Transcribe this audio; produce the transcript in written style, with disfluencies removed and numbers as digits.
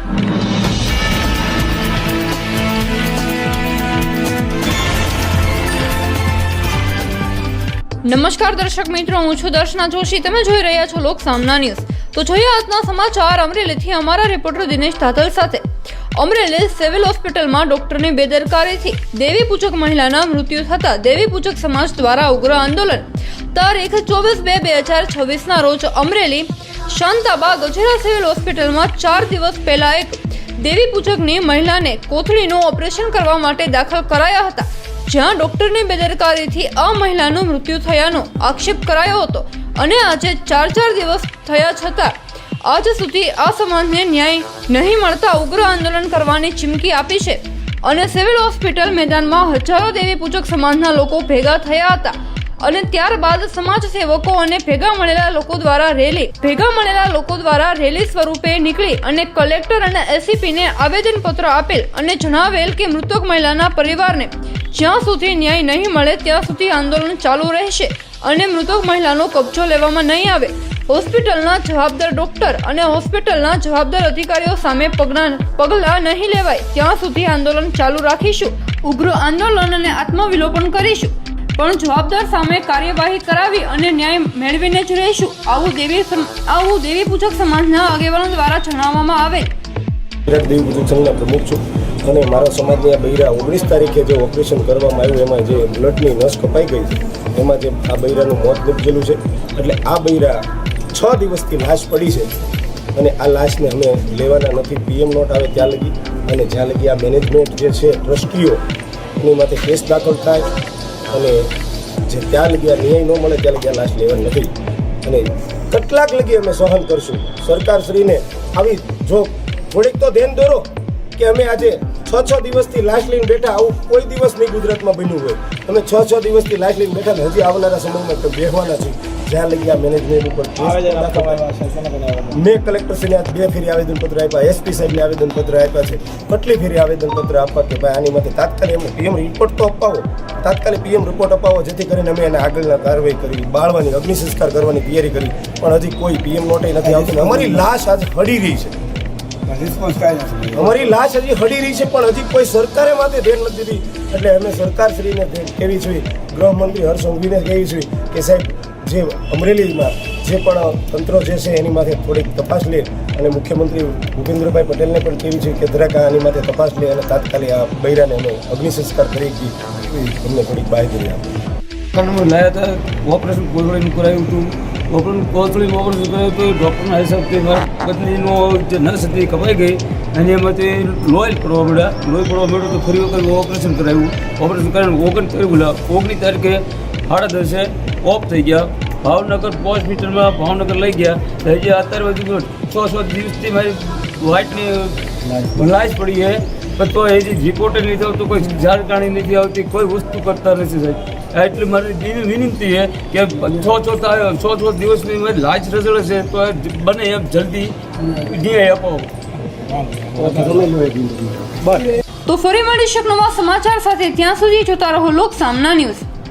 નમસ્કાર દર્શક મિત્રો, હું છું દર્શના જોશી. તમે જોઈ રહ્યા છો લોક સામના ન્યૂઝ. તો જોઈએ આજના સમાચાર અમરેલીથી અમારા રિપોર્ટર દિનેશ તાતલ સાથે. અમરેલી સિવિલ હોસ્પિટલમાં ડોક્ટરની બેદરકારીથી દેવી પૂજક મહિલાના મૃત્યુ થતા દેવી પૂજક સમાજ દ્વારા ઉગ્ર આંદોલન. તારીખ 24/2/2026 રોજ અમરેલી શાંતાબા ગજેરા સિવિલ હોસ્પિટલમાં 4 દિવસ પહેલા એક દેવી પૂજકની મહિલાને કોથળીનું ઓપરેશન કરવા માટે દાખલ કરાયા હતા, જ્યાં ડોક્ટરની બેદરકારીથી આ મહિલાનું મૃત્યુ થયાનો આક્ષેપ કરાયો હતો. અને આજે 4 દિવસ થયા છતાં આજ સુધી આ સમાજને ન્યાય નહીં મળતા ઉગ્ર આંદોલન કરવાની ચીમકી આપી છે. અને સિવિલ હોસ્પિટલ મેદાનમાં હજારો દેવી પૂજક સમાજના લોકો ભેગા થયા હતા. અને ત્યારબાદ સમાજ સેવકો અને ભેગા મળેલા લોકો દ્વારા રેલી સ્વરૂપે નીકળી અને કલેક્ટર અને એસીપીને આવેદનપત્ર આપેલ અને જણાવેલ કે મૃતક મહિલાના પરિવારને જ્યાં સુધી ન્યાય નહીં મળે ત્યાં સુધી આંદોલન ચાલુ રહેશે અને મૃતક મહિલાનો કબજો લેવામાં નહીં આવે. હોસ્પિટલના જવાબદાર ડોક્ટર અને હોસ્પિટલના જવાબદાર અધિકારીઓ સામે પગલાં નહીં લેવાય ત્યાં સુધી આંદોલન ચાલુ રાખીશું. ઉગ્ર આંદોલન અને આત્મવિલોપન કરીશું, પણ જવાબદાર સામે કાર્યવાહી કરાવી અને ન્યાય મેળવીને જ રહીશું. આવું દેવી પૂજક સમાજના આગેવાનો દ્વારા જણાવવામાં આવેલ. દેવી પૂજક સંઘના પ્રમુખ છું અને મારા સમાજની આ બૈરા 19 તારીખે જે ઓપરેશન કરવામાં આવ્યું એમાં જે બ્લડની નસ કપાઈ ગઈ છે, એમાં જે આ બૈરાનું મોત નીપજેલું છે. એટલે આ બૈરા 6 દિવસથી લાશ પડી છે અને આ લાશને અમે લેવાના નથી. પીએમ નોટ આવે ત્યાં લગી અને જ્યાં લગી આ મેનેજમેન્ટ જે છે ટ્રસ્ટીઓ એની માટે કેસ દાખલ થાય અને જે ત્યાં લગી આ ન્યાય ન મળે ત્યાં લગી આ લાશ લેવાની નથી. અને કેટલાક લગી અમે સહન કરશું. સરકારશ્રીને આવી જો થોડીક તો ધ્યાન દોરો કે અમે આજે 6 દિવસથી લાશ લઈને બેઠા, આવું કોઈ દિવસ નહીં ગુજરાતમાં બન્યું હોય. અમે 6 દિવસથી લાશ લઈને બેઠા ને હજી આવનારા સમયમાં તો બેસવાના છે જ્યાં લગી આ મેનેજમેન્ટ ઉપર. મેં કલેક્ટરશ્રીને આજ 2 ફેરી આવેદનપત્ર આપ્યા, એસપી સાહેબને આવેદનપત્ર આપ્યા છે. કેટલી ફેરી આવેદનપત્ર આપવા કે ભાઈ આની માટે તાત્કાલિક એમને પીએમ રિપોર્ટ તો અપાવો, તાત્કાલિક પીએમ રિપોર્ટ અપાવો જેથી કરીને અમે એને આગળના કાર્યવાહી કરી, બાળવાની અગ્નિ સંસ્કાર કરવાની તૈયારી કરી. પણ હજી કોઈ પીએમ નોટે નથી આવતી. અમારી લાશ આજે હડી રહી છે, અમારી લાશ હજી હડી રહી છે, પણ હજી કોઈ સરકારે માટે ધ્યાન નથી દીધી. એટલે અમે સરકારશ્રીને કહેવી જોઈએ, ગૃહમંત્રી હર્ષ સંઘવીને કહેવી જોઈએ કે સાહેબ જે અમરેલીમાં જે પણ તંત્રો જે છે એની માથે થોડીક તપાસ લે અને મુખ્યમંત્રી ભૂપેન્દ્રભાઈ પટેલને પણ કહેવી છે કે જરાક આની માથે તપાસ લે અને તાત્કાલિક આ બૈરાને અમે અગ્નિ સંસ્કાર કરી અમને થોડીક બાહેધરી આપે. લાયા હતા ઓપરેશન કોથળીનું કરાયું હતું. કોથળીનું ઓપરેશન કરાયું હતું. ડૉક્ટરના હિસાબથી મારી પત્નીનો જે નસ હતી કપાઈ ગઈ અને એમાંથી લોહી પડવા મળ્યું તો ફરી વખત ઓપરેશન કરાવ્યું. ઓપરેશન કરાવીને 19 તારીખે 10:30 ઓફ થઈ ગયા. ભાવનગર હોસ્પિટલમાં ભાવનગર લઈ ગયા. હજી અત્યારે બધું 6 દિવસથી મારી વાઇટની લાશ પડી છે, પણ તો હજી રિપોર્ટ નથી આવતો, કોઈ જાણકારી નથી આવતી, કોઈ વસ્તુ કરતા નથી સાહેબ. એટલી મારી વિનંતી છે કે 6 દિવસની મારી લાશ રજળે છે તો બને એમ જલ્દી ન્યાય અપાવો. તો ફરી મળીશું નવા સમાચાર સાથે. ત્યાં સુધી જોતા રહો લોક સામના ન્યૂઝ.